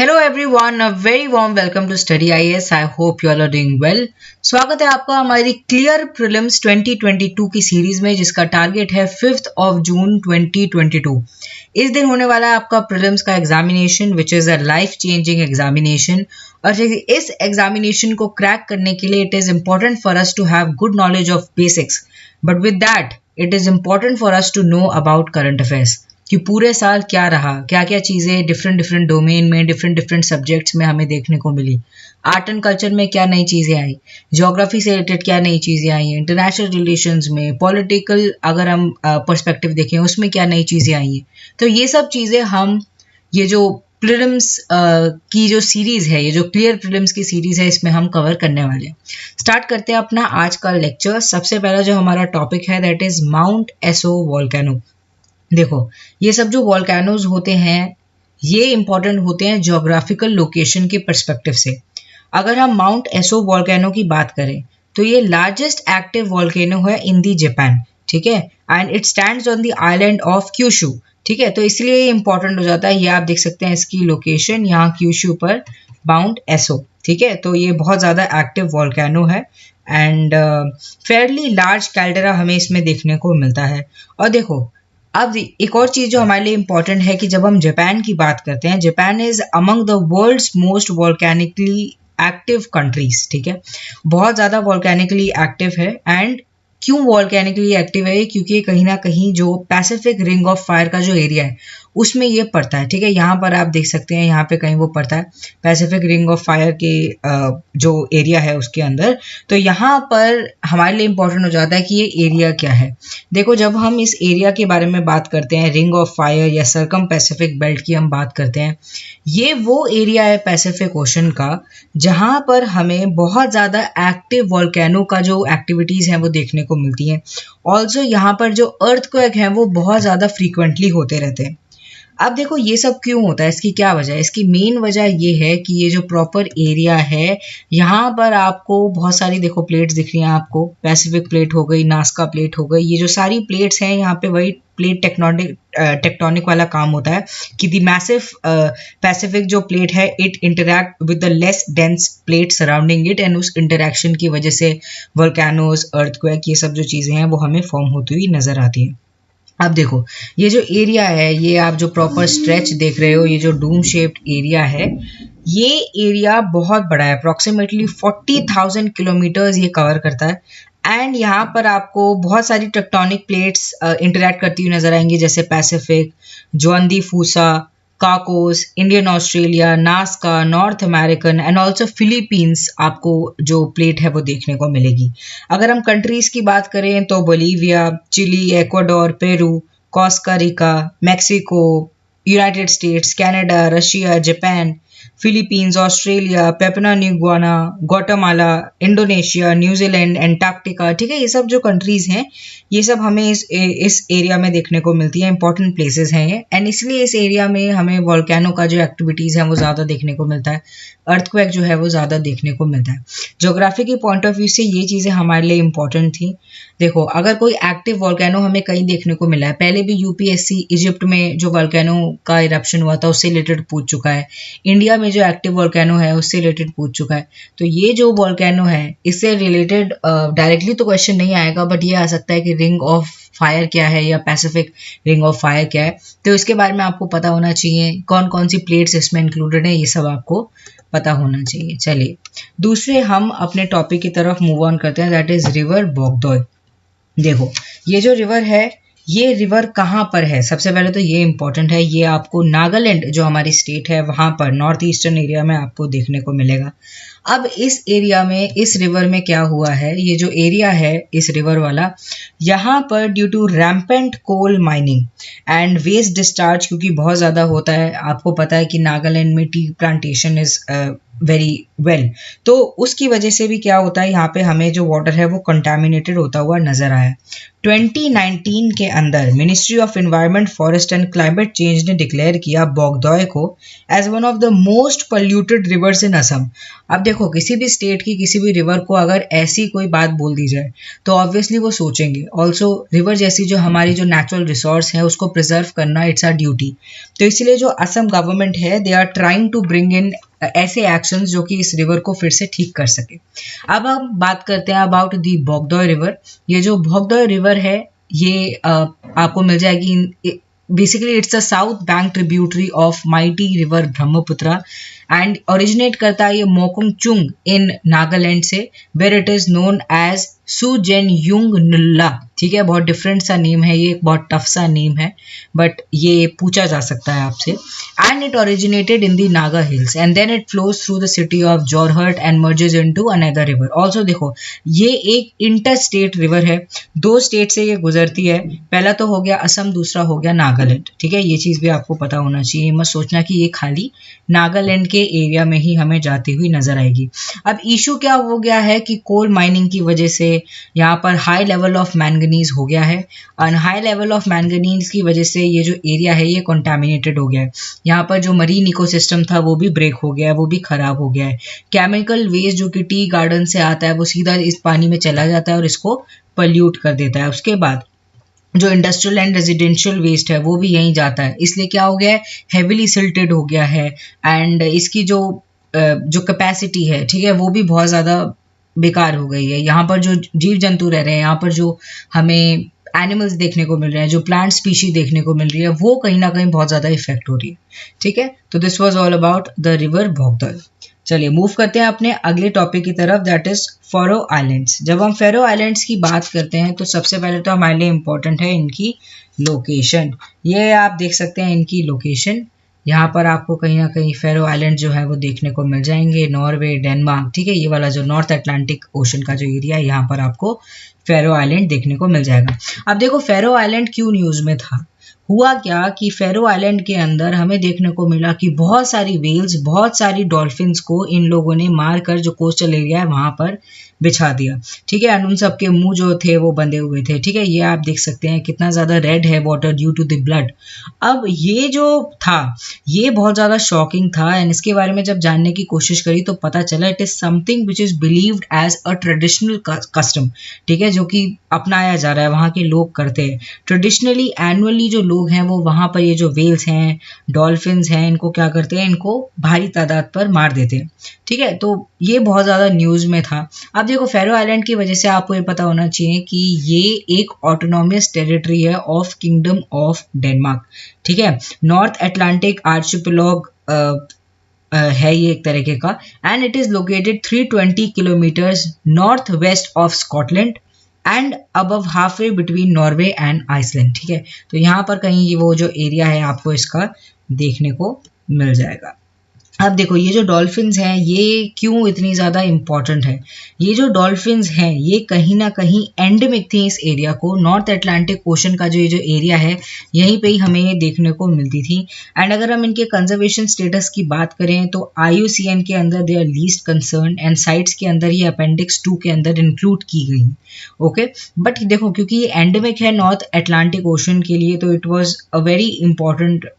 Hello everyone, a very warm welcome to study IAS. I hope you all are doing well. स्वागत है आपका हमारी clear prelims 2022 की series में, जिसका टारगेट है 5 जून 2022। इस दिन होने वाला है आपका प्रीलिम्स का examination, which is a life changing examination. और इस एग्जामिनेशन को क्रैक करने के लिए it is important for us to have good knowledge of basics, but with that it is important for us to know about current affairs कि पूरे साल क्या रहा, क्या क्या चीज़ें डिफरेंट डिफरेंट डोमेन में, डिफरेंट डिफरेंट सब्जेक्ट्स में हमें देखने को मिली। आर्ट एंड कल्चर में क्या नई चीज़ें आई, ज्योग्राफी से रिलेटेड क्या नई चीज़ें आई हैं, इंटरनेशनल रिलेशंस में, पॉलिटिकल अगर हम पर्सपेक्टिव देखें उसमें क्या नई चीज़ें आई हैं। तो ये सब चीज़ें हम ये जो प्रीलिम्स की जो सीरीज़ है, ये जो क्लियर प्रीलिम्स की सीरीज़ है, इसमें हम कवर करने वाले हैं। स्टार्ट करते हैं अपना आज का लेक्चर। सबसे पहला जो हमारा टॉपिक है दैट इज़ माउंट एसो वोल्केनो। देखो, ये सब जो वॉल्केनोज होते हैं ये इंपॉर्टेंट होते हैं ज्योग्राफिकल लोकेशन के पर्सपेक्टिव से। अगर हम माउंट एसो वॉल्केनो की बात करें तो ये लार्जेस्ट एक्टिव वॉल्केनो है इन दी जापान, ठीक है, and it stands on the island of Kyushu, ठीक है। तो इसलिए ये इंपॉर्टेंट हो जाता है। ये आप देख सकते हैं इसकी लोकेशन यहाँ क्यूशू पर, माउंट एसो, ठीक है। तो ये बहुत ज़्यादा एक्टिव वॉल्केनो है एंड फेयरली लार्ज कैल्डेरा हमें इसमें देखने को मिलता है। और देखो, अब एक और चीज़ जो हमारे लिए इम्पॉर्टेंट है कि जब हम जापान की बात करते हैं, Japan is among the world's most volcanically active countries, ठीक है। बहुत ज़्यादा वॉल्केनिकली एक्टिव है। एंड क्यों वॉल्केनिकली एक्टिव है? क्योंकि कहीं ना कहीं जो पैसिफिक रिंग ऑफ फायर का जो एरिया है उसमें ये पड़ता है, ठीक है। यहाँ पर आप देख सकते हैं, यहाँ पे कहीं वो पड़ता है पैसिफिक रिंग ऑफ फायर के जो एरिया है उसके अंदर। तो यहाँ पर हमारे लिए इम्पोर्टेंट हो जाता है कि ये एरिया क्या है। देखो, जब हम इस एरिया के बारे में बात करते हैं, रिंग ऑफ फायर या सर्कम पैसिफिक बेल्ट की हम बात करते हैं, ये वो एरिया है पैसिफिक ओशन का जहाँ पर हमें बहुत ज़्यादा एक्टिव वॉल्केनो का जो एक्टिविटीज़ हैं वो देखने को मिलती हैं। ऑल्सो यहाँ पर जो अर्थक्वेक हैं वो बहुत ज़्यादा फ्रीक्वेंटली होते रहते हैं। अब देखो, ये सब क्यों होता है, इसकी क्या वजह है? इसकी मेन वजह ये है कि ये जो प्रॉपर एरिया है, यहाँ पर आपको बहुत सारी देखो प्लेट्स दिख रही हैं आपको। पैसिफिक प्लेट हो गई, नास्का प्लेट हो गई, ये जो सारी प्लेट्स हैं यहाँ पे वही प्लेट टेक्टोनिक वाला काम होता है कि द मैसिव पैसिफिक जो प्लेट है it interact with the less dense plate surrounding it, and उस इंटरैक्शन की वजह से वोल्केनोज, अर्थक्वेक, ये सब जो चीज़ें हैं वो हमें फॉर्म होती हुई नजर आती है। अब देखो, ये जो एरिया है, ये आप जो प्रॉपर स्ट्रेच देख रहे हो, ये जो डूम शेप्ड एरिया है, ये एरिया बहुत बड़ा है। अप्रॉक्सीमेटली 40,000 किलोमीटर्स ये कवर करता है। एंड यहाँ पर आपको बहुत सारी टेक्टोनिक प्लेट्स इंटरैक्ट करती हुई नजर आएंगी, जैसे Pacific, Juan de Fuca, Cocos, Indian Australia, Nazca, North American and also Philippines. आपको जो प्लेट है वो देखने को मिलेगी। अगर हम कंट्रीज की बात करें तो Bolivia, Chile, Ecuador, Peru, Costa Rica, Mexico, United States, Canada, Russia, Japan, Philippines, Australia, Papua New Guinea, Guatemala, Indonesia, New Zealand, Antarctica, ठीक है। ये सब जो कंट्रीज हैं ये सब हमें इस एरिया में देखने को मिलती है। इंपॉर्टेंट प्लेसेस हैं ये, एंड इसलिए इस एरिया में हमें वॉल्केनो का जो एक्टिविटीज़ है वो ज़्यादा देखने को मिलता है। अर्थक्वेक जो है वो ज़्यादा देखने को मिलता है। ज्योग्राफी के पॉइंट ऑफ व्यू से ये चीज़ें हमारे लिए इंपॉर्टेंट थी। देखो, अगर कोई एक्टिव वॉल्केनो हमें कहीं देखने को मिला है, पहले भी यूपीएससी इजिप्ट में जो वॉल्केनो का इरप्शन हुआ था उससे रिलेटेड पूछ चुका है, इंडिया में जो एक्टिव वॉल्केनो है उससे रिलेटेड पूछ चुका है। तो ये जो वॉल्केनो है इससे रिलेटेड डायरेक्टली तो क्वेश्चन नहीं आएगा, बट ये आ सकता है कि रिंग ऑफ फायर क्या है या पैसिफिक रिंग ऑफ फायर क्या है। तो इसके बारे में आपको पता होना चाहिए, कौन कौन सी प्लेट्स इसमें इंक्लूडेड है, ये सब आपको पता होना चाहिए। चलिए, दूसरे हम अपने टॉपिक की तरफ मूव ऑन करते हैं, दैट इज रिवर बोगदोय। देखो, ये जो रिवर है, ये रिवर कहाँ पर है? सबसे पहले तो ये इंपॉर्टेंट है, ये आपको नागालैंड जो हमारी स्टेट है वहाँ पर नॉर्थ ईस्टर्न एरिया में आपको देखने को मिलेगा। अब इस एरिया में, इस रिवर में क्या हुआ है, ये जो एरिया है इस रिवर वाला, यहाँ पर due to rampant coal mining and waste discharge क्योंकि बहुत ज़्यादा होता है। आपको पता है कि नागालैंड में tea plantation is very well. तो उसकी वजह से भी क्या होता है, यहाँ पे हमें जो वाटर है वो कंटामिनेटेड होता हुआ नजर आया। 2019 के अंदर ministry of environment forest and climate change ने डिक्लेयर किया बोगदोय को as one of the most polluted rivers in Assam. अब देखो, किसी भी स्टेट की किसी भी रिवर को अगर ऐसी कोई बात बोल दी जाए तो ऑब्वियसली वो सोचेंगे। ऑल्सो रिवर जैसी जो हमारी जो नेचुरल रिसोर्स है उसको प्रिजर्व करना इट्स आर ड्यूटी। तो इसलिए जो असम गवर्नमेंट है they are trying to bring in ऐसे एक्शंस जो कि इस रिवर को फिर से ठीक कर सके। अब हम बात करते हैं अबाउट दी बोगदोय रिवर। ये जो बोगदोय रिवर है ये आपको मिल जाएगी, basically it's a south bank tributary of mighty river Brahmaputra and originate करता है ये मोकुंगचुंग इन नागालैंड से, where it is known as Sujenyung nullah. ठीक है, बहुत डिफरेंट सा नेम है ये, बहुत टफ सा नेम है, बट ये पूछा जा सकता है आपसे। And it originated in the Naga hills and then it flows through the city of Jorhat and merges into another river. Also देखो, ये एक इंटर स्टेट रिवर है, 2 स्टेट से ये गुजरती है। पहला तो हो गया असम, दूसरा हो गया नागालैंड। ठीक है, ये चीज भी आपको पता होना चाहिए, मत सोचना कि ये खाली नागालैंड के एरिया में ही हमें जाती हुई नजर आएगी। अब इशू क्या हो गया है कि कोल माइनिंग की वजह से यहाँ पर हाई लेवल ऑफ मैंगनीज हो गया है, और हाई लेवल ऑफ मैंगनीज की वजह से ये जो एरिया है ये कंटामिनेटेड हो गया है। यहाँ पर जो मरीन इकोसिस्टम था वो भी ब्रेक हो गया है, वो भी खराब हो गया है। केमिकल वेस्ट जो कि टी गार्डन से आता है वो सीधा इस पानी में चला जाता है और इसको पोल्यूट कर देता है। उसके बाद जो इंडस्ट्रियल एंड रेजिडेंशियल वेस्ट है वो भी यहीं जाता है, इसलिए क्या हो गया है, हेविली सिल्टेड हो गया है। एंड इसकी जो कैपेसिटी है, ठीक है, वो भी बहुत ज़्यादा बेकार हो गई है। यहाँ पर जो जीव जंतु रह रहे हैं, यहाँ पर जो हमें एनिमल्स देखने को मिल रहे हैं, जो प्लांट स्पीशी देखने को मिल रही है, वो कहीं ना कहीं बहुत ज़्यादा इफेक्ट हो रही है। ठीक है, तो this was all about the river Bogdoi. चलिए मूव करते हैं अपने अगले टॉपिक की तरफ, दैट इज फैरो आइलैंड्स। जब हम फैरो आइलैंड्स की बात करते हैं तो सबसे पहले तो हमारे लिए इम्पोर्टेंट है इनकी लोकेशन। ये आप देख सकते हैं इनकी लोकेशन, यहाँ पर आपको कहीं ना कहीं फैरो आइलैंड जो है वो देखने को मिल जाएंगे, नॉर्वे, डेनमार्क। ठीक है, ये वाला जो नॉर्थ अटलांटिक ओशन का जो एरिया है यहाँ पर आपको फैरो आइलैंड देखने को मिल जाएगा। अब देखो, फैरो आइलैंड क्यों न्यूज में था, हुआ क्या कि फैरो आइलैंड के अंदर हमें देखने को मिला कि बहुत सारी वेल्स, बहुत सारी डॉल्फिन्स को इन लोगों ने मारकर जो कोस्टल एरिया है वहां पर बिछा दिया। ठीक है, उन सब के मुंह जो थे वो बंधे हुए थे। ठीक है, ये आप देख सकते हैं कितना ज्यादा रेड है water due to the blood. अब ये जो था ये बहुत ज्यादा शॉकिंग था, एंड इसके बारे में जब जानने की कोशिश करी तो पता चला it is something which is believed as a traditional custom. ठीक है, जो कि अपनाया जा रहा है, वहाँ के लोग करते हैं ट्रेडिशनली। एनुअली जो लोग हैं वो वहाँ पर ये जो वेल्स हैं, डॉल्फिन्स हैं, इनको क्या करते हैं, इनको भारी तादाद पर मार देते हैं। ठीक है, तो ये बहुत ज़्यादा न्यूज़ में था। अब देखो, फैरो आइलैंड की वजह से आपको ये पता होना चाहिए कि ये एक ऑटोनॉमस टेरिटरी है ऑफ किंगडम ऑफ डेनमार्क। ठीक है, नॉर्थ अटलांटिक आर्चिपेलाग है ये एक तरीके का, and it is located 320 kilometres north west of Scotland and above half way between Norway and Iceland. ठीक है, तो यहाँ पर कहीं ये वो जो एरिया है आपको इसका देखने को मिल जाएगा। अब देखो, ये जो डॉल्फिन्स हैं ये क्यों इतनी ज़्यादा इम्पॉर्टेंट है। ये जो डॉल्फिन्स हैं ये कहीं ना कहीं एंडेमिक थी इस एरिया को, नॉर्थ अटलांटिक ओशन का जो ये जो एरिया है यहीं पे ही हमें ये देखने को मिलती थी। एंड अगर हम इनके कंजर्वेशन स्टेटस की बात करें तो IUCN के अंदर they are least concern, and CITES के अंदर ये अपेंडिक्स 2 के अंदर इंक्लूड की गई। ओके, बट देखो क्योंकि ये एंडेमिक है नॉर्थ अटलांटिक ओशन के लिए तो it was a very important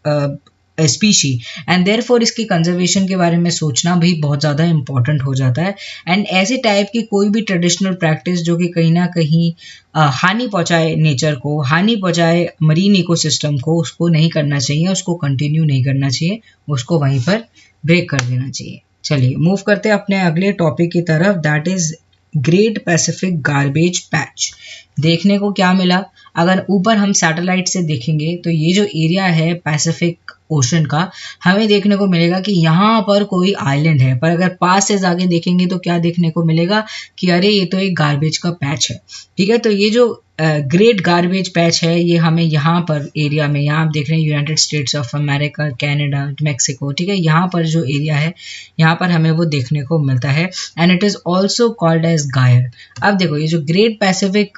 species, and therefore इसकी कंजर्वेशन के बारे में सोचना भी बहुत ज़्यादा इंपॉर्टेंट हो जाता है। एंड ऐसे टाइप की कोई भी ट्रेडिशनल प्रैक्टिस जो कि कहीं ना कहीं हानि पहुंचाए नेचर को, हानि पहुंचाए मरीन इकोसिस्टम को, उसको नहीं करना चाहिए, उसको कंटिन्यू नहीं करना चाहिए, उसको वहीं पर ब्रेक कर देना चाहिए। चलिए मूव करते हैं अपने अगले टॉपिक की तरफ, that is great Pacific garbage patch. देखने को क्या मिला, अगर ऊपर हम सैटेलाइट से देखेंगे तो ये जो एरिया है पैसिफिक ओशन का, हमें देखने को मिलेगा कि यहाँ पर कोई आइलैंड है, पर अगर पास से जाके देखेंगे तो क्या देखने को मिलेगा कि अरे ये तो एक गार्बेज का पैच है। ठीक है, तो ये जो ग्रेट गार्बेज पैच है ये हमें यहाँ पर एरिया में, यहाँ आप देख रहे हैं United states of America, Canada, Mexico. ठीक है, यहाँ पर जो एरिया है यहाँ पर हमें वो देखने को मिलता है, and it is also called as gyre. अब देखो, ये जो great Pacific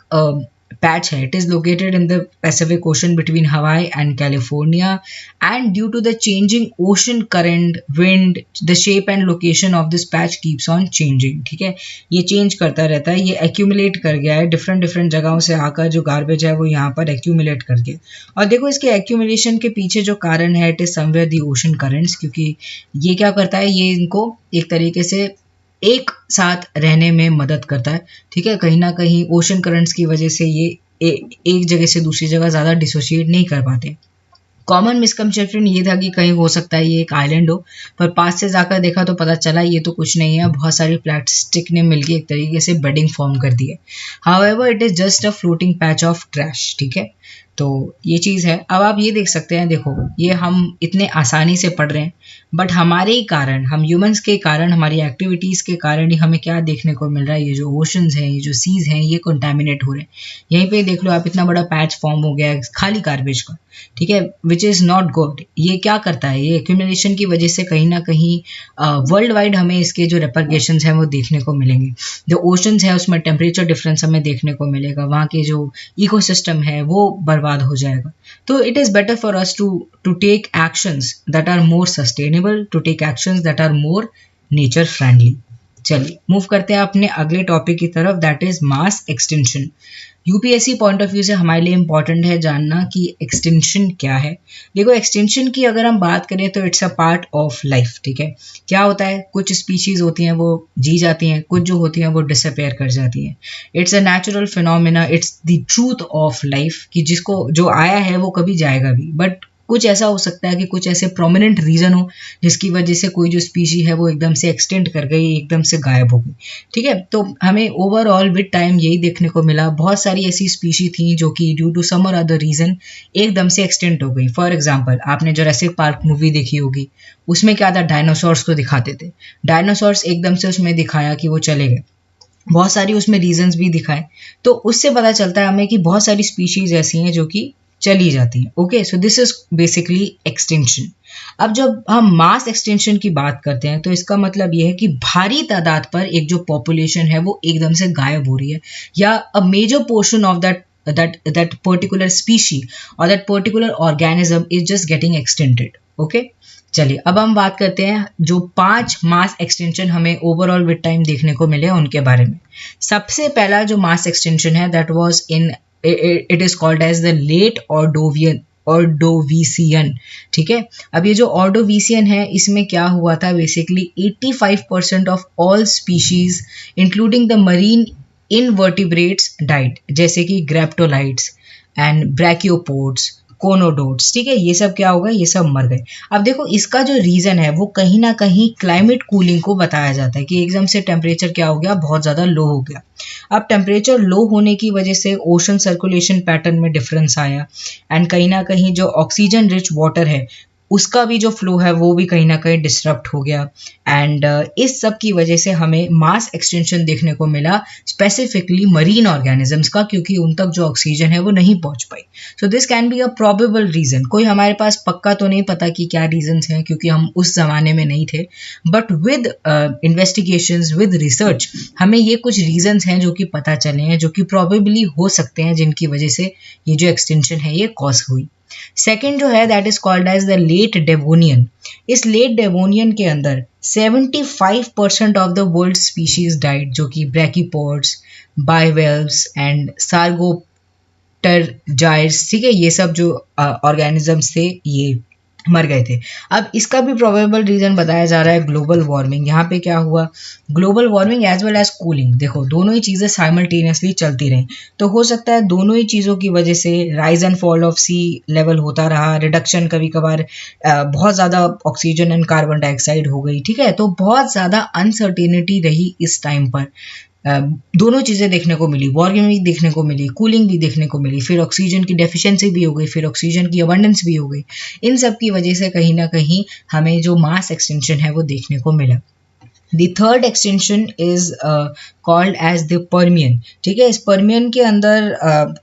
patch hai, it is located in the Pacific Ocean between Hawaii and California, and due to the changing ocean current, wind, the shape and location of this patch keeps on changing. ठीक है, ये change करता रहता है, ये accumulate कर गया है डिफरेंट डिफरेंट जगहों से आकर, जो गार्बेज है वो यहाँ पर accumulate कर गया. और देखो इसके accumulation के पीछे जो कारण है, it is somewhere the ocean currents, क्योंकि ये क्या करता है, ये इनको एक तरीके से एक साथ रहने में मदद करता है. ठीक है, कहीं ना कहीं ओशन करंट्स की वजह से ये एक जगह से दूसरी जगह ज़्यादा डिसोशिएट नहीं कर पाते. कॉमन मिसकंसेप्शन ये था कि कहीं हो सकता है ये एक आइलैंड हो, पर पास से जाकर देखा तो पता चला ये तो कुछ नहीं है, बहुत सारी प्लास्टिक ने मिलकर एक तरीके से बेडिंग फॉर्म कर दी है. However it is just a floating patch of trash. ठीक है, तो ये चीज़ है. अब आप ये देख सकते हैं, देखो ये हम इतने आसानी से पढ़ रहे हैं, बट हमारे ही कारण, हम ह्यूमंस के कारण, हमारी एक्टिविटीज़ के कारण ही हमें क्या देखने को मिल रहा है, ये जो ओशंस हैं, ये जो सीज हैं, ये कंटामिनेट हो रहे हैं. यहीं पे देख लो आप, इतना बड़ा पैच फॉर्म हो गया है खाली गार्बेज का. ठीक है, विच इज़ नॉट गुड. ये क्या करता है, ये एक्यूमुलेशन की वजह से कहीं ना कहीं वर्ल्ड वाइड हमें इसके जो रेपरकेशंस हैं वो देखने को मिलेंगे. जो ओशंस है उसमें टेम्परेचर डिफरेंस हमें देखने को मिलेगा, वहाँ के जो इकोसिस्टम है वो बर्बाद हो जाएगा. तो it is better for us to take actions that are more sustainable, to take actions that are more nature friendly. चलिए मूव करते हैं अपने अगले टॉपिक की तरफ, that is mass extension. UPSC point of view से हमारे लिए इंपॉर्टेंट है जानना कि एक्सटेंशन क्या है. देखो एक्सटेंशन की अगर हम बात करें तो it's a part of life. ठीक है, क्या होता है, कुछ स्पीशीज होती हैं वो जी जाती हैं, कुछ जो होती हैं वो डिसअपेयर कर जाती हैं. It's a natural phenomena, it's the truth of life, कि जिसको जो आया है वो कभी जाएगा भी. बट कुछ ऐसा हो सकता है कि कुछ ऐसे प्रोमिनेंट रीज़न हो जिसकी वजह से कोई जो स्पीशी है वो एकदम से एक्सटेंड कर गई, एकदम से गायब हो गई. ठीक है, तो हमें ओवरऑल विद टाइम यही देखने को मिला, बहुत सारी ऐसी स्पीशी थी जो कि ड्यू टू सम और अदर रीज़न एकदम से एक्सटेंड हो गई. फॉर एग्जाम्पल, आपने जोरासिक पार्क मूवी देखी होगी, उसमें क्या था, डायनासोर्स को दिखाते थे. डायनासोर्स एकदम से उसमें दिखाया कि वो चले गए, बहुत सारी उसमें रीजंस भी दिखाए. तो उससे पता चलता है हमें कि बहुत सारी स्पीशीज ऐसी हैं जो कि चली जाती हैं. Okay, so this is basically extension. अब जब हम मास एक्सटेंशन की बात करते हैं तो इसका मतलब ये है कि भारी तादाद पर एक जो पॉपुलेशन है वो एकदम से गायब हो रही है, या a major portion of that particular species or that particular organism is just getting extended. Okay, चलिए अब हम बात करते हैं जो 5 मास एक्सटेंशन हमें ओवरऑल विद टाइम देखने को मिले उनके बारे में. सबसे पहला जो मास एक्सटेंशन है that was in, it is called as the late Ordovician. ठीक है, अब ये जो ऑर्डोविसियन है इसमें क्या हुआ था, basically 85% of all species including the marine invertebrates died, जैसे कि ग्रेप्टोलाइट्स एंड ब्रैकियोपोड्स, कोनोडोट्स. ठीक है, ये सब क्या हो गए, ये सब मर गए. अब देखो इसका जो रीज़न है वो कहीं ना कहीं क्लाइमेट कूलिंग को बताया जाता है कि एकदम से टेम्परेचर क्या हो गया, बहुत ज़्यादा लो हो गया. अब टेम्परेचर लो होने की वजह से ओशन सर्कुलेशन पैटर्न में डिफरेंस आया, एंड कहीं ना कहीं जो ऑक्सीजन रिच वाटर है उसका भी जो फ्लो है वो भी कहीं ना कहीं डिस्टर्ब हो गया. एंड इस सब की वजह से हमें मास एक्सटेंशन देखने को मिला, स्पेसिफिकली मरीन ऑर्गेनिजम्स का, क्योंकि उन तक जो ऑक्सीजन है वो नहीं पहुंच पाई. So this can be a probable reason. कोई हमारे पास पक्का तो नहीं पता कि क्या रीजंस हैं, क्योंकि हम उस जमाने में नहीं थे, but with investigations, with research हमें ये कुछ रीजंस हैं जो कि पता चले हैं, जो कि प्रोबेबली हो सकते हैं जिनकी वजह से ये जो एक्सटेंशन है ये कॉज हुई. सेकेंड जो है that is called as the late Devonian. इस लेट डेवोनियन के अंदर 75% of the world species died, जो कि ब्रैकिपोड्स, बाइवेल्व्स एंड सार्गोप्टेरजाइड्स. ठीक है, ये सब जो ऑर्गेनिजम्स थे ये मर गए थे. अब इसका भी प्रोबेबल रीजन बताया जा रहा है ग्लोबल वार्मिंग. यहाँ पे क्या हुआ, global warming as well as cooling, देखो दोनों ही चीज़ें साइमल्टेनियसली चलती रहीं, तो हो सकता है दोनों ही चीज़ों की वजह से rise and fall of sea level होता रहा, रिडक्शन कभी कभार बहुत ज़्यादा ऑक्सीजन एंड कार्बन डाइऑक्साइड हो गई. ठीक है, तो बहुत ज़्यादा अनसर्टेनिटी रही इस टाइम पर. दोनों चीज़ें देखने को मिली, वार्मिंग भी देखने को मिली, कूलिंग भी देखने को मिली, फिर ऑक्सीजन की डेफिशिएंसी भी हो गई, फिर ऑक्सीजन की अबंडेंस भी हो गई. इन सब की वजह से कहीं ना कहीं हमें जो मास एक्सटेंशन है वो देखने को मिला. The third extension is called as the Permian. ठीक है, इस पर्मियन के अंदर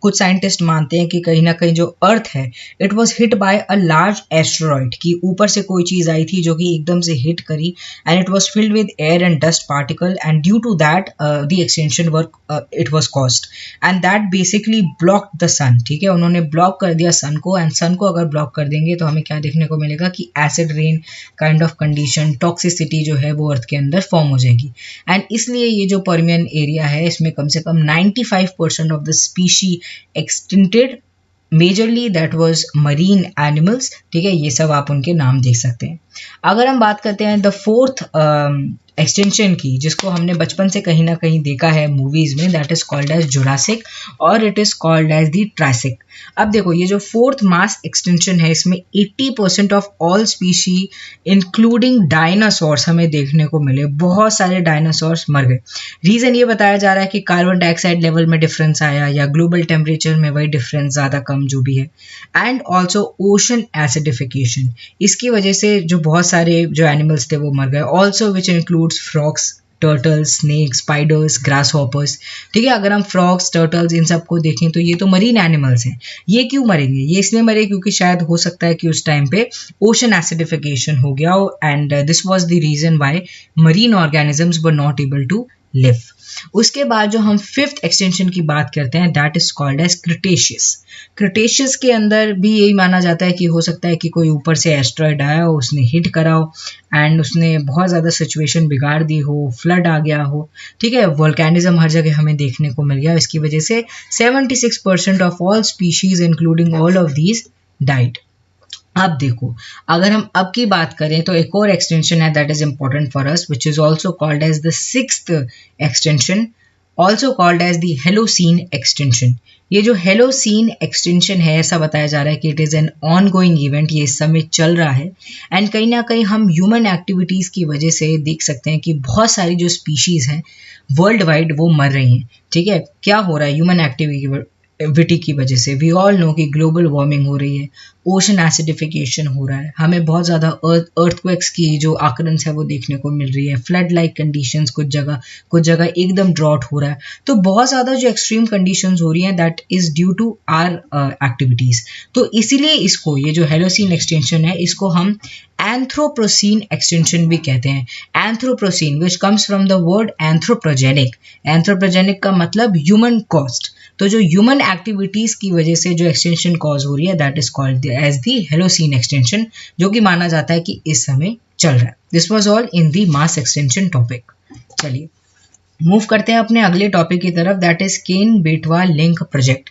कुछ साइंटिस्ट मानते हैं कि कहीं ना कहीं जो अर्थ है it was hit by a large asteroid, कि ऊपर से कोई चीज आई थी जो कि एकदम से हिट करी and it was filled with air and dust particle and due to that the extinction work it was caused and that basically block the sun. ठीक है, उन्होंने ब्लॉक कर दिया सन को, एंड सन को अगर ब्लॉक कर देंगे तो हमें क्या देखने को मिलेगा कि acid rain kind of condition, toxicity जो है वो अर्थ के अंदर फॉर्म हो जाएगी। एंड इसलिए ये जो पर्मियन एरिया है इसमें कम से कम 95% of the species extincted, majorly that was marine animals. ठीक है, ये सब आप उनके नाम देख सकते हैं। अगर हम बात करते हैं द फोर्थ एक्सटेंशन की, जिसको हमने बचपन से कहीं ना कहीं देखा है मूवीज में, that is called as Jurassic और it is called as the Triassic. अब देखो ये जो फोर्थ मास एक्सटेंशन है इसमें 80% of all species including dinosaurs हमें देखने को मिले। बहुत सारे डायनासोर्स मर गए। रीजन ये बताया जा रहा है कि कार्बन डाइऑक्साइड लेवल में डिफरेंस आया या ग्लोबल टेम्परेचर में वही डिफरेंस ज़्यादा कम जो भी है, एंड ऑल्सो ओशन एसिडिफिकेशन, इसकी वजह से जो बहुत सारे जो एनिमल्स थे वो मर गए। Also which includes frogs, turtles, snakes, spiders, grasshoppers. ठीक है, अगर हम फ्रॉग्स, टर्टल्स इन सबको देखें तो ये तो मरीन एनिमल्स हैं। ये क्यों मरेंगे? ये इसलिए मरे क्योंकि शायद हो सकता है कि उस टाइम पे ओशन एसिडिफिकेशन हो गया हो and this was the reason why marine organisms were not able to live. उसके बाद जो हम फिफ्थ एक्सटेंशन की बात करते हैं that is called as Cretaceous. Cretaceous के अंदर भी यही माना जाता है कि हो सकता है कि कोई ऊपर से एस्ट्रॉयड आया हो, उसने हिट करा हो एंड उसने बहुत ज़्यादा सिचुएशन बिगाड़ दी हो, फ्लड आ गया हो। ठीक है, वोल्केनिज्म हर जगह हमें देखने को मिल गया, इसकी वजह से 76% of all species including all of these died. अब देखो, अगर हम अब की बात करें तो एक और एक्सटेंशन है that is important for us which is also called as the sixth extinction, also called as the Holocene extinction. ये जो हेलोसीन एक्सटेंशन है ऐसा बताया जा रहा है कि it is N on going event, ये इस समय चल रहा है एंड कहीं ना कहीं हम ह्यूमन एक्टिविटीज़ की वजह से देख सकते हैं कि बहुत सारी जो स्पीशीज़ हैं वर्ल्ड वाइड वो मर रही हैं। ठीक है, क्या हो रहा है ह्यूमन एक्टिविटी की वजह से? वी ऑल नो कि ग्लोबल वार्मिंग हो रही है, ओशन एसिडिफिकेशन हो रहा है, हमें बहुत ज़्यादा अर्थक्वेक्स की जो आकरंस है वो देखने को मिल रही है, फ्लड लाइक कंडीशंस कुछ जगह एकदम ड्रॉट हो रहा है। तो बहुत ज़्यादा जो एक्सट्रीम कंडीशंस हो रही हैं that is due to our activities. तो इसीलिए इसको, ये जो हेलोसीन एक्सटेंशन है इसको हम एंथ्रोपोसीन एक्सटेंशन भी कहते हैं। Anthropocene which comes from the word anthropogenic. Anthropogenic का मतलब ह्यूमन कॉस्ट। तो जो ह्यूमन एक्टिविटीज़ की वजह से जो एक्सटेंशन कॉज हो रही है that is called as the Holocene extinction, जो कि माना जाता है कि इस समय चल रहा है। This was all in the mass extension topic. चलिए मूव करते हैं अपने अगले टॉपिक की तरफ दैट इज केन बेटवा लिंक प्रोजेक्ट।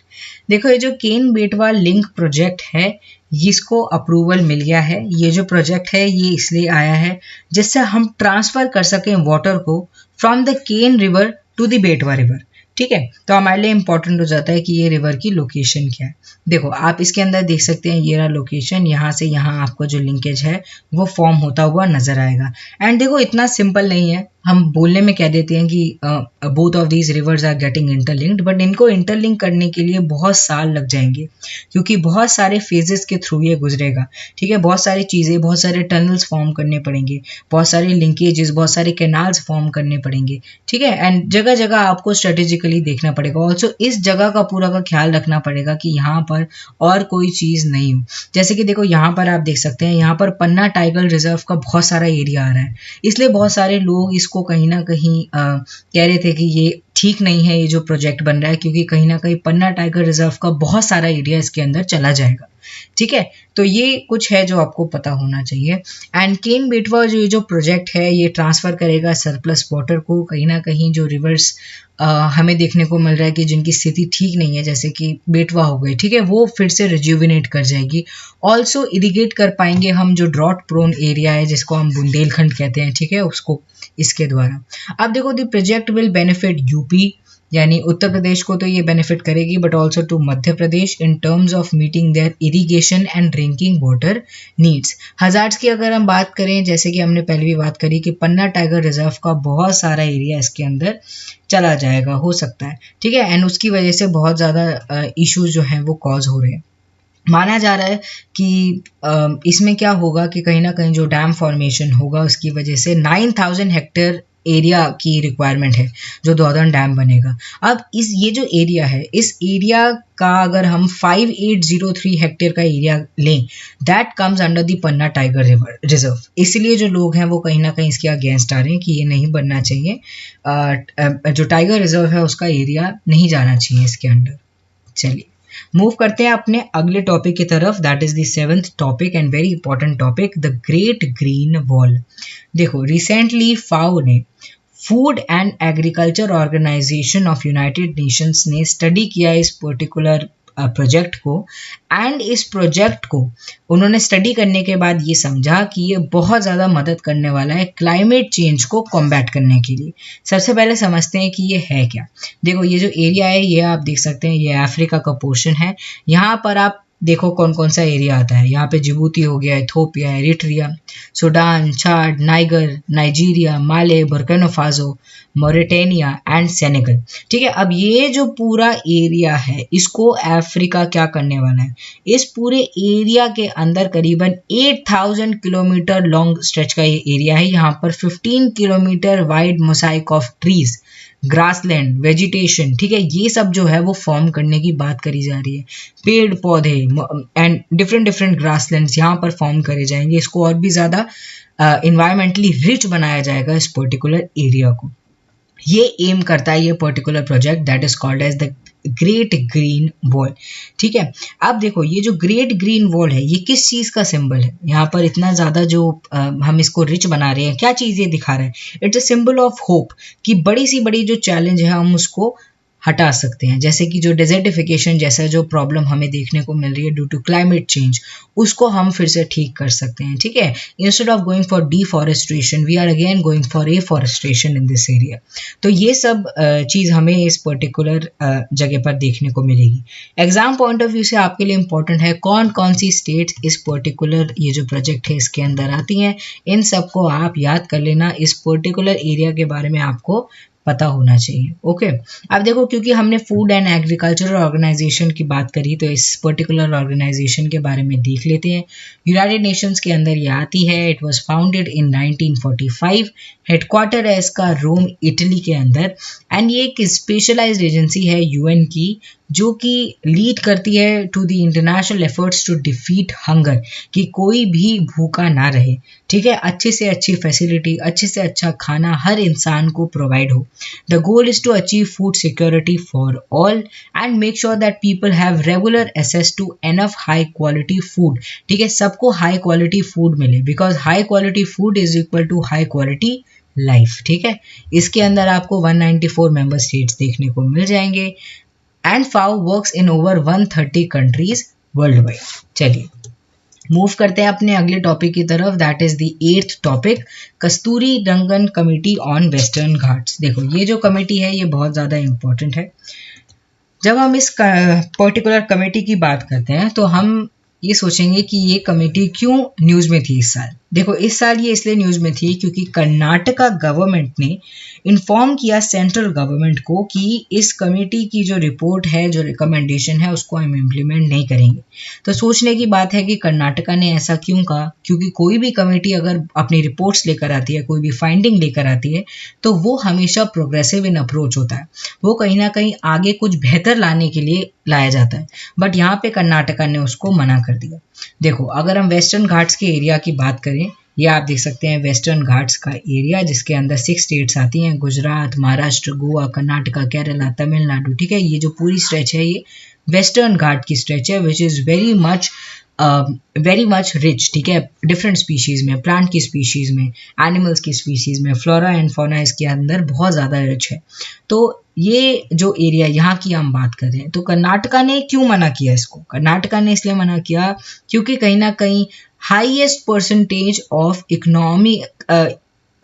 देखो ये जो केन बेटवा लिंक प्रोजेक्ट है इसको अप्रूवल मिल गया है। ये जो प्रोजेक्ट है ये इसलिए आया है जिससे हम ट्रांसफर कर सकें वाटर को from the Ken river to the Betwa river. ठीक है, तो हमारे लिए इंपॉर्टेंट हो जाता है कि ये रिवर की लोकेशन क्या है। देखो आप इसके अंदर देख सकते हैं ये रहा लोकेशन, यहाँ से यहाँ आपको जो लिंकेज है वो फॉर्म होता हुआ नजर आएगा। एंड देखो इतना सिंपल नहीं है, हम बोलने में कह देते हैं कि both of these rivers are getting interlinked, but इनको इंटरलिंक करने के लिए बहुत साल लग जाएंगे क्योंकि बहुत सारे फेजेस के थ्रू ये गुजरेगा। ठीक है, बहुत सारी चीज़ें, बहुत सारे टनल्स फॉर्म करने पड़ेंगे, बहुत सारे लिंकेजेस, बहुत सारे कैनाल्स फॉर्म करने पड़ेंगे। ठीक है, एंड जगह जगह आपको स्ट्रेटेजिकली देखना पड़ेगा। ऑल्सो इस जगह का पूरा का ख्याल रखना पड़ेगा कि यहाँ पर और कोई चीज़ नहीं हो। जैसे कि देखो यहाँ पर आप देख सकते हैं, यहाँ पर पन्ना टाइगर रिजर्व का बहुत सारा एरिया आ रहा है, इसलिए बहुत सारे लोग इसको कहीं ना कहीं कह रहे थे कि ये ठीक नहीं है ये जो प्रोजेक्ट बन रहा है, क्योंकि कहीं ना कहीं पन्ना टाइगर रिजर्व का बहुत सारा एरिया इसके अंदर चला जाएगा। ठीक है, तो ये कुछ है जो आपको पता होना चाहिए। एंड केन बेटवा जो प्रोजेक्ट है ये ट्रांसफर करेगा सरप्लस वाटर को, कहीं ना कहीं जो रिवर्स हमें देखने को मिल रहा है कि जिनकी स्थिति ठीक नहीं है, जैसे कि बेटवा हो गई, ठीक है, वो फिर से रिज्यूविनेट कर जाएगी। ऑल्सो इरिगेट कर पाएंगे हम जो ड्रॉट प्रोन एरिया है जिसको हम बुंदेलखंड कहते हैं, ठीक है, उसको इसके द्वारा। अब देखो the project will benefit UP, यानी उत्तर प्रदेश को तो ये बेनिफिट करेगी, but also to Madhya Pradesh in terms of meeting their irrigation and drinking water needs. Hazards की अगर हम बात करें, जैसे कि हमने पहले भी बात करी कि पन्ना टाइगर रिजर्व का बहुत सारा एरिया इसके अंदर चला जाएगा, हो सकता है। ठीक है, एंड उसकी वजह से बहुत ज़्यादा इश्यूज जो हैं वो कॉज हो रहे हैं। माना जा रहा है कि इसमें क्या होगा कि कहीं ना कहीं जो डैम फॉर्मेशन होगा उसकी वजह से 9000 हेक्टेयर एरिया की रिक्वायरमेंट है जो दौधन डैम बनेगा। अब ये जो एरिया है, इस एरिया का अगर हम 5803 हेक्टेयर का एरिया लें, that comes under the Panna tiger reserve. इसलिए जो लोग हैं वो कहीं ना कहीं इसके अगेंस्ट आ रहे हैं कि ये नहीं बनना चाहिए, जो टाइगर रिजर्व है उसका एरिया नहीं जाना चाहिए इसके अंडर। चलिए मूव करते हैं अपने अगले टॉपिक की तरफ, that is the 7th topic and very important topic, the Great Green Wall. देखो रिसेंटली फाओ ने, Food and Agriculture Organization of United Nations ने स्टडी किया इस पर्टिकुलर प्रोजेक्ट को, एंड इस प्रोजेक्ट को उन्होंने स्टडी करने के बाद ये समझा कि ये बहुत ज़्यादा मदद करने वाला है क्लाइमेट चेंज को कॉम्बैट करने के लिए। सबसे पहले समझते हैं कि ये है क्या। देखो ये जो एरिया है ये आप देख सकते हैं, ये अफ्रीका का पोर्शन है। यहाँ पर आप देखो कौन कौन सा एरिया आता है। यहाँ पे जिबूती हो गया, Ethiopia, Eritrea, Sudan, Chad, Niger, Nigeria, Male, Burkina Faso, Mauritania and Senegal. ठीक है, अब ये जो पूरा एरिया है इसको अफ्रीका क्या करने वाला है, इस पूरे एरिया के अंदर करीबन 8000 किलोमीटर लॉन्ग स्ट्रेच का ये एरिया है। यहाँ पर 15 kilometre wide mosaic of trees, grassland, vegetation, ठीक है, ये सब जो है वो फॉर्म करने की बात करी जा रही है। पेड़ पौधे एंड डिफरेंट ग्रासलैंड्स यहाँ पर फॉर्म करे जाएंगे। इसको और भी ज़्यादा इन्वायरमेंटली रिच बनाया जाएगा इस पर्टिकुलर एरिया को। ये एम करता है ये particular project, that is called as the Great Green Wall. ठीक है, अब देखो ये जो ग्रेट ग्रीन वॉल है ये किस चीज़ का सिंबल है। यहाँ पर इतना ज़्यादा जो हम इसको रिच बना रहे हैं, क्या चीज़ ये दिखा रहा है, it's a symbol of hope कि बड़ी सी बड़ी जो चैलेंज है हम उसको हटा सकते हैं। जैसे कि जो डेजर्टिफिकेशन जैसा जो प्रॉब्लम हमें देखने को मिल रही है ड्यू टू क्लाइमेट चेंज, उसको हम फिर से ठीक कर सकते हैं। ठीक है, instead of going for deforestation we are again going for afforestation in this area. तो ये सब चीज़ हमें इस पर्टिकुलर जगह पर देखने को मिलेगी। एग्जाम पॉइंट ऑफ व्यू से आपके लिए इंपॉर्टेंट है कौन कौन सी स्टेट्स इस पर्टिकुलर ये जो प्रोजेक्ट है इसके अंदर आती हैं, इन सबको आप याद कर लेना। इस पर्टिकुलर एरिया के बारे में आपको पता होना चाहिए। ओके, अब देखो क्योंकि हमने फूड एंड एग्रीकल्चरल ऑर्गेनाइजेशन की बात करी तो इस पर्टिकुलर ऑर्गेनाइजेशन के बारे में देख लेते हैं। यूनाइटेड नेशंस के अंदर ये आती है। It was founded in 1945। Headquarter है इसका रोम इटली के अंदर, एंड ये एक स्पेशलाइज्ड एजेंसी है यूएन की जो कि लीड करती है to the international efforts to defeat hunger, कि कोई भी भूखा ना रहे। ठीक है, अच्छे से अच्छी फैसिलिटी, अच्छे से अच्छा खाना हर इंसान को प्रोवाइड हो। The goal is to achieve food security for all and make sure that people have regular access to enough high quality food. ठीक है, सबको हाई क्वालिटी फूड मिले, because high quality food is equal to high quality life. ठीक है, इसके अंदर आपको 194 member states देखने को मिल जाएंगे, and FAO works in over 130 countries worldwide. चलिए मूव करते हैं अपने अगले टॉपिक की तरफ, that is the 8th topic, Kasturirangan committee on Western Ghats. देखो ये जो कमेटी है ये बहुत ज़्यादा इंपॉर्टेंट है। जब हम इस पर्टिकुलर कमेटी की बात करते हैं तो हम ये सोचेंगे कि ये कमेटी क्यों न्यूज़ में थी इस साल। देखो इस साल ये इसलिए न्यूज़ में थी क्योंकि कर्नाटका गवर्नमेंट ने इन्फॉर्म किया सेंट्रल गवर्नमेंट को कि इस कमेटी की जो रिपोर्ट है, जो रिकमेंडेशन है, उसको हम इम्प्लीमेंट नहीं करेंगे। तो सोचने की बात है कि कर्नाटका ने ऐसा क्यों कहा, क्योंकि कोई भी कमेटी अगर अपनी रिपोर्ट्स लेकर आती है, कोई भी फाइंडिंग लेकर आती है, तो वो हमेशा प्रोग्रेसिव इन अप्रोच होता है, वो कहीं ना कहीं आगे कुछ बेहतर लाने के लिए लाया जाता है। बट यहाँ पे कर्नाटका ने उसको मना कर दिया। देखो अगर हम वेस्टर्न घाट्स के एरिया की बात करें, ये आप देख सकते हैं वेस्टर्न घाट्स का एरिया जिसके अंदर 6 स्टेट्स आती हैं, गुजरात, महाराष्ट्र, गोवा, कर्नाटका, केरला, तमिलनाडु। ठीक है, ये जो पूरी स्ट्रेच है ये वेस्टर्न घाट की स्ट्रेच है, which is very much rich. ठीक है, डिफरेंट स्पीशीज़ में, प्लांट की स्पीशीज़ में, एनिमल्स की स्पीशीज़ में, फ्लोरा एंड फौना इसके अंदर बहुत ज़्यादा रिच है। तो ये जो एरिया यहाँ की हम बात कर रहे हैं, तो कर्नाटका ने क्यों मना किया इसको? कर्नाटका ने इसलिए मना किया क्योंकि कहीं ना कहीं highest percentage of economy,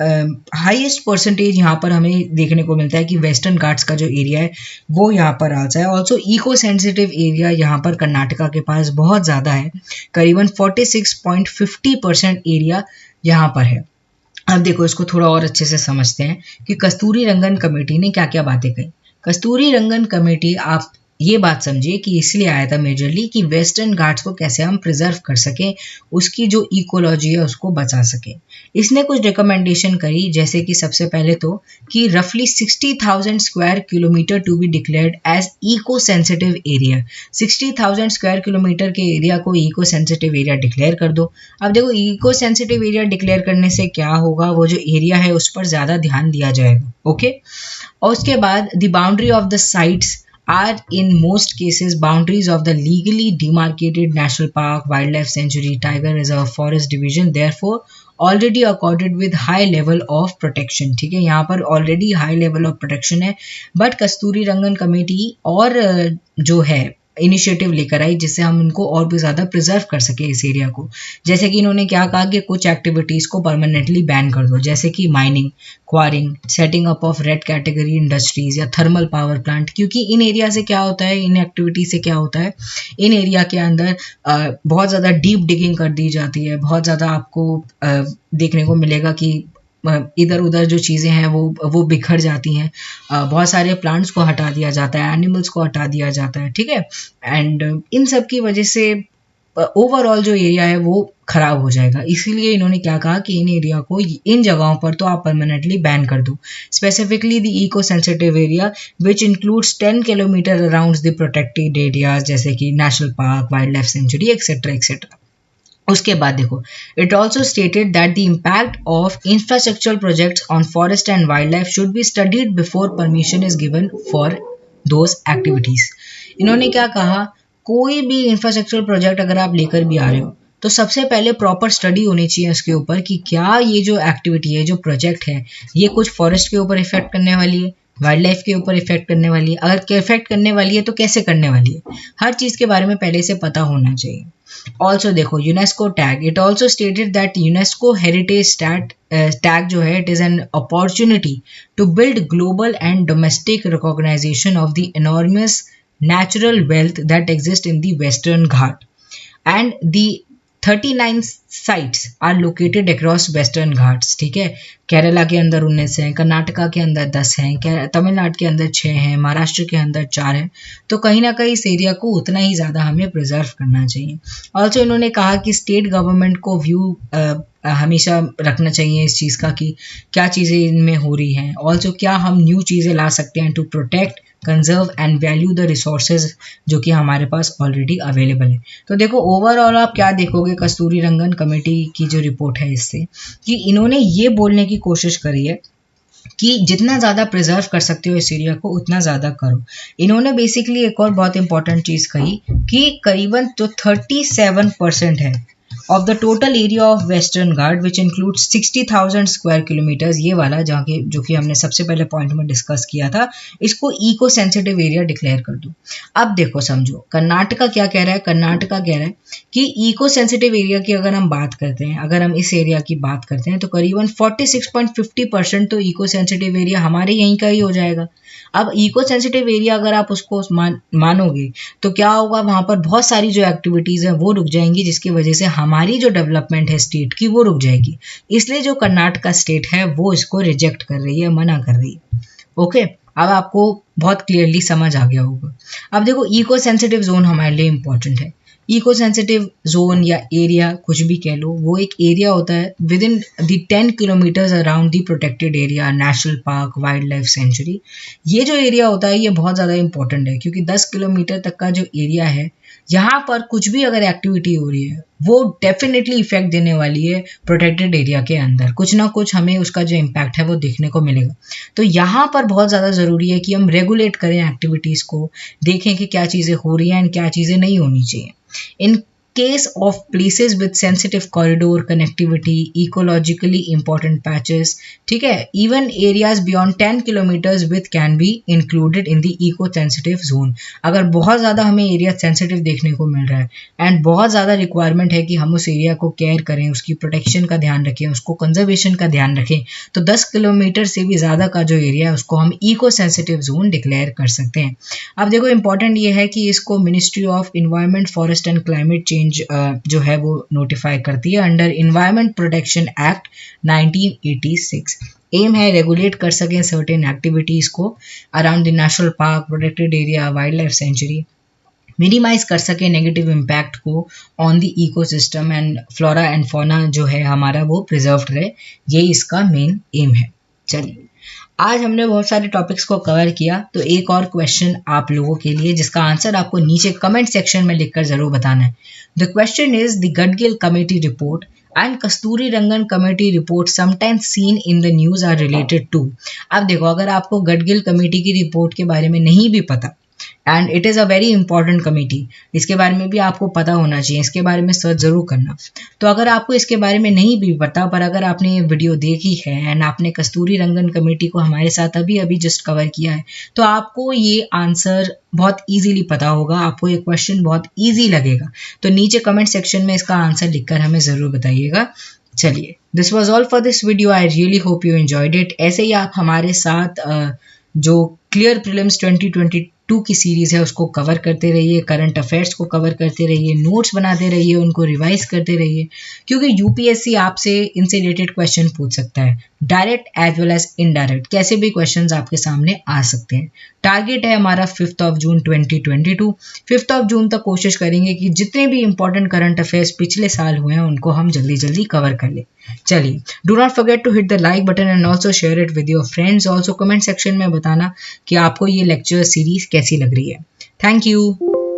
highest percentage यहाँ पर हमें देखने को मिलता है कि वेस्टर्न घाट्स का जो एरिया है वो यहाँ पर आता है। ऑल्सो इको सेंसिटिव एरिया यहाँ पर कर्नाटका के पास बहुत ज़्यादा है, करीबन 46.50% एरिया यहाँ पर है। अब देखो इसको थोड़ा और अच्छे से समझते हैं कि कस्तूरी रंगन कमेटी ने क्या क्या बातें कही। कस्तूरी रंगन कमेटी, आप ये बात समझिए कि इसलिए आया था मेजरली कि वेस्टर्न घाट्स को कैसे हम प्रिजर्व कर सकें, उसकी जो इकोलॉजी है उसको बचा सकें। इसने कुछ रिकमेंडेशन करी, जैसे कि सबसे पहले तो कि रफली 60,000 square kilometre to be declared as eco sensitive area. 60,000 square kilometre के एरिया को इको सेंसिटिव एरिया डिक्लेयर कर दो। अब देखो इको सेंसिटिव एरिया डिक्लेयर करने से क्या होगा, वो जो एरिया है उस पर ज़्यादा ध्यान दिया जाएगा। ओके, और उसके बाद the boundary of the sites are in most cases boundaries of the legally demarcated national park, wildlife sanctuary, tiger reserve, forest division, therefore already accorded with high level of protection। ठीक है, यहाँ पर already high level of protection है, but Kasturi Rangan committee और जो है initiative लेकर आई जिससे हम उनको और भी ज़्यादा प्रिजर्व कर सके इस एरिया को। जैसे कि इन्होंने क्या कहा कि कुछ एक्टिविटीज़ को परमानेंटली बैन कर दो, जैसे कि mining, quarrying, setting up of red category industries या थर्मल पावर प्लांट। क्योंकि इन एरिया से क्या होता है, इन एक्टिविटी से क्या होता है, इन एरिया के अंदर बहुत ज़्यादा डीप डिगिंग कर दी जाती है। बहुत ज़्यादा आपको देखने को मिलेगा कि इधर उधर जो चीज़ें हैं वो बिखर जाती हैं। बहुत सारे प्लांट्स को हटा दिया जाता है, एनिमल्स को हटा दिया जाता है। ठीक है, एंड इन सब की वजह से ओवरऑल जो एरिया है वो खराब हो जाएगा। इसीलिए इन्होंने क्या कहा कि इन एरिया को, इन जगहों पर तो आप परमानेंटली बैन कर दो। Specifically the eco sensitive area which includes 10 kilometre around the protected areas, जैसे कि national park, wildlife sanctuary etcetera etcetera. उसके बाद देखो, it also stated that the impact of infrastructural projects on forest and wildlife should be studied before permission is given for those activities. इन्होंने क्या कहा, कोई भी infrastructural project अगर आप लेकर भी आ रहे हो तो सबसे पहले प्रॉपर स्टडी होनी चाहिए उसके ऊपर कि क्या ये जो एक्टिविटी है, जो प्रोजेक्ट है, ये कुछ फॉरेस्ट के ऊपर इफेक्ट करने वाली है, वाइल्ड लाइफ के ऊपर इफेक्ट करने वाली है। अगर इफेक्ट करने वाली है तो कैसे करने वाली है, हर चीज़ के बारे में पहले से पता होना चाहिए। ऑल्सो देखो UNESCO tag, it also stated that UNESCO heritage tag जो है, it is an opportunity to build global and domestic recognisation of the enormous natural wealth that exists in the Western Ghat, and the 39 sites are located across Western Ghats। ठीक है, केरला के अंदर 19 हैं, कर्नाटका के अंदर 10 हैं, तमिलनाडु के अंदर 6 हैं, महाराष्ट्र के अंदर 4 हैं। तो कहीं ना कहीं इस एरिया को उतना ही ज़्यादा हमें प्रिजर्व करना चाहिए। ऑल्सो इन्होंने कहा कि स्टेट गवर्नमेंट को व्यू हमेशा रखना चाहिए इस चीज़ का कि क्या चीज़ें इनमें हो रही हैं। ऑल्सो क्या हम न्यू चीज़ें ला सकते हैं to protect, conserve and value the resources जो कि हमारे पास ऑलरेडी अवेलेबल है। तो देखो ओवरऑल आप क्या देखोगे कस्तूरी रंगन कमेटी की जो रिपोर्ट है इससे, कि इन्होंने ये बोलने की कोशिश करी है कि जितना ज़्यादा प्रिजर्व कर सकते हो इस एरिया को उतना ज़्यादा करो। इन्होंने बेसिकली एक और बहुत इंपॉर्टेंट चीज़ कही कि करीबन जो 37% है of the total area of western Ghat which includes 60,000 square kilometres, ये वाला जहाँ के जो कि हमने सबसे पहले पॉइंट में डिस्कस किया था, इसको इको सेंसिटिव एरिया डिक्लेयर कर दो। अब देखो समझो कर्नाटका क्या कह रहा है, कर्नाटका कह रहा है कि इको सेंसिटिव एरिया की अगर हम बात करते हैं, अगर हम इस एरिया की बात करते हैं तो करीबन 46.50% तो इको सेंसिटिव एरिया हमारे यहीं का ही हो जाएगा। अब इको सेंसिटिव एरिया अगर आप उसको मानोगे तो क्या होगा, वहाँ पर बहुत सारी जो एक्टिविटीज़ हैं वो रुक जाएंगी, जिसकी वजह से हमारी जो डेवलपमेंट है स्टेट की वो रुक जाएगी। इसलिए जो कर्नाटका स्टेट है वो इसको रिजेक्ट कर रही है, मना कर रही है। ओके, अब आपको बहुत क्लियरली समझ आ गया होगा। अब देखो इको सेंसिटिव जोन हमारे लिए इंपॉर्टेंट है। इको सेंसिटिव जोन या एरिया कुछ भी कह लो, वो एक एरिया होता है with in the 10 kilometres around the protected area, national park, wildlife century. ये जो एरिया होता है ये बहुत ज़्यादा इंपॉर्टेंट है, क्योंकि 10 किलोमीटर तक का जो एरिया है, यहाँ पर कुछ भी अगर एक्टिविटी हो रही है वो डेफिनेटली इफेक्ट देने वाली है प्रोटेक्टेड एरिया के अंदर, कुछ ना कुछ हमें उसका जो इम्पैक्ट है वो देखने को मिलेगा। तो यहाँ पर बहुत ज़्यादा ज़रूरी है कि हम रेगुलेट करें एक्टिविटीज़ को, देखें कि क्या चीज़ें हो रही हैं एंड क्या चीज़ें नहीं होनी चाहिए। In case of places with sensitive corridor connectivity, ecologically important patches, ठीक है, even areas beyond 10 kilometers width can be included in the eco sensitive zone। अगर बहुत ज़्यादा हमें एरिया सेंसिटिव देखने को मिल रहा है एंड बहुत ज़्यादा रिक्वायरमेंट है कि हम उस एरिया को केयर करें, उसकी प्रोटेक्शन का ध्यान रखें, उसको कंजर्वेशन का ध्यान रखें, तो 10 किलोमीटर से भी ज़्यादा का जो एरिया है उसको हम इको सेंसिटिव जोन डिक्लेयर कर सकते हैं। अब देखो इंपॉर्टेंट ये है कि इसको Ministry of Environment, Forest and climate Change जो है वो नोटिफाई करती है under Environment Protection Act 1986। Aim है रेगुलेट कर सकें सर्टेन एक्टिविटीज़ को around the national park, protected area, wildlife sanctuary, minimise कर सके नेगेटिव इम्पैक्ट को on the ecosystem and flora and fauna जो है हमारा वो प्रिजर्व्ड रहे, ये इसका मेन एम है। चलिए, आज हमने बहुत सारे टॉपिक्स को कवर किया, तो एक और क्वेश्चन आप लोगों के लिए जिसका आंसर आपको नीचे कमेंट सेक्शन में लिखकर जरूर बताना है। The question is the Gadgil committee report and Kasturirangan committee report sometimes seen in the news are related to. अब देखो, अगर आपको गडगिल कमेटी की रिपोर्ट के बारे में नहीं भी पता and it is a very important committee, इसके बारे में भी आपको पता होना चाहिए, इसके बारे में सर्च जरूर करना। तो अगर आपको इसके बारे में नहीं भी पता, पर अगर आपने ये वीडियो देखी है एंड आपने कस्तूरी रंगन कमेटी को हमारे साथ अभी अभी जस्ट कवर किया है, तो आपको ये आंसर बहुत ईजीली पता होगा, आपको ये क्वेश्चन बहुत ईजी लगेगा। तो नीचे कमेंट सेक्शन में इसका आंसर लिखकर हमें ज़रूर बताइएगा। चलिए, this was all for this video. I really hope you enjoyed it. ऐसे ही आप हमारे साथ जो क्लियर प्रीलिम्स 2022 की सीरीज़ है उसको कवर करते रहिए, करंट अफेयर्स को कवर करते रहिए, नोट्स बनाते रहिए, उनको रिवाइज करते रहिए, क्योंकि यूपीएससी आपसे इनसे रिलेटेड क्वेश्चन पूछ सकता है, direct as well as indirect, कैसे भी क्वेश्चंस आपके सामने आ सकते हैं। टारगेट है हमारा 5 जून 2022। 5 जून तक कोशिश करेंगे कि जितने भी इंपॉर्टेंट करंट अफेयर्स पिछले साल हुए हैं उनको हम जल्दी जल्दी कवर कर लें। चलिए, do not forget to hit the like button and also share it with your friends. Also comment section में बताना कि आपको ये लेक्चर सीरीज कैसी लग रही है। Thank you.